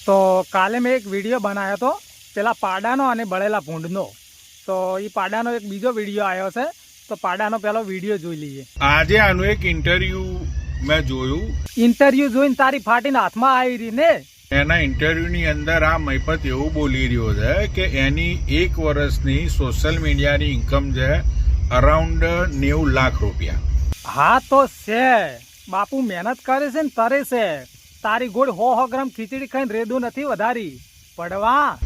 તો કાલે મેં એક વિડીયો બનાવ્યો હતો પેલા પાડાનો અને બળેલા ભૂંડનો. તો એ પાડાનો એક બીજો વિડીયો આવ્યો છે, તો પાડાનો પેલો વિડીયો જોઈ લઈએ. આજે આનું એક ઇન્ટરવ્યુ મેં જોયું. ઇન્ટરવ્યુ જોઈને તારી ફાટીને હાથમાં આવી રહી ને. એના ઇન્ટરવ્યુની અંદર આ મહિપત એવું બોલી રહ્યો છે કે એની 1 વર્ષની સોશિયલ મીડિયાની ઇન્કમ છે અરાઉન્ડ 90 લાખ રૂપિયા. હા તો છે બાપુ, મહેનત કરે છે ને તરે છે. તારી ગોળ 100 ગ્રામ ખીચડી ખાઈને રેદું નથી વધારી પડવા.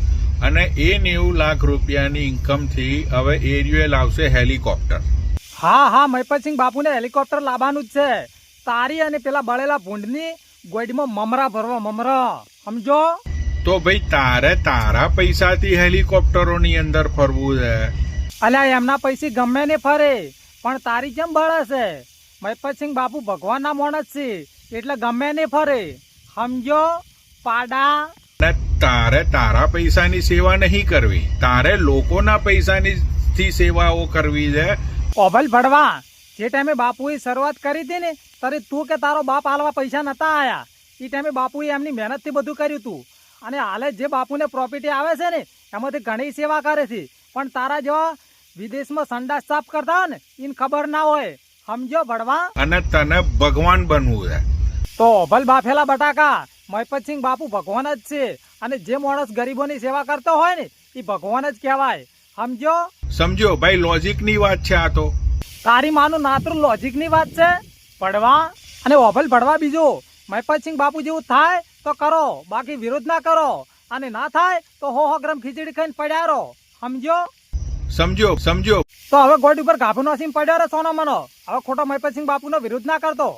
અને એ 90 લાખ રૂપિયાની ઇન્કમથી હવે એરિયો લાવશે હેલિકોપ્ટર. હા મહિપતસિંહ બાપુને હેલિકોપ્ટર લાવવાનું જ છે. તારી અને પેલા બળેલા ભૂંડની ગોઈડમાં મમરા ભરવા, મમરા, સમજો. તો ભાઈ તારે તારા પૈસાથી હેલિકોપ્ટરોની અંદર ફરવું છે. અલ્યા એમના પૈસે ગમે ને ફરે, પણ તારી કેમ બળે છે? મહિપતસિંહ બાપુ ભગવાનના માણસ છે એટલે ગમે ને ફરે, સમજો પાડા. તારે તારા પૈસાની સેવા નહીં કરવી, તારે લોકોના પૈસાની સેવાઓ કરવી છે. ઓભલ ભડવા, જે ટાઈમે બાપુએ શરૂઆત કરી હતી ને ત્યારે તું કે તારો બાપ હાલવા પૈસા નતા આયા. એ ટાઈમે બાપુએ એમની મહેનતથી બધું કર્યું તું, અને હાલે જે બાપુને પ્રોફિટ આવે છે ને એમાંથી ઘણી સેવા કરે છે. પણ તારા જેવા વિદેશમાં સંડાસ સાફ કરતા હોય ને એને ખબર ના હોય, સમજો ભડવા. અને તને ભગવાન બનવું છે. તો ઓભલ બાફેલા બટાકા, મહિપતસિંહ બાપુ ભગવાન જ છે. અને જે માણસ ગરીબોની સેવા કરતો હોય ને એ ભગવાન જ કહેવાય, સમજો. સમજો ભાઈ, લોજિકની વાત છે આ તો. તારી માનું નાતરું લોજિકની વાત છે પડવા. અને ઓભલ ભડવા બીજું, મહિપતસિંહ બાપુ જેવું થાય તો કરો, બાકી વિરોધ ના કરો. અને ના થાય તો 100 ગ્રામ ખીચડી ખાઈને પડ્યા રહો, સમજો. સમજો. તો હવે ગોડ ઉપર ગાભો નાસીને પડ્યો રે સોનો મનો. હવે ખોટો મહિપતસિંહ બાપુનો વિરોધ ના કરતો.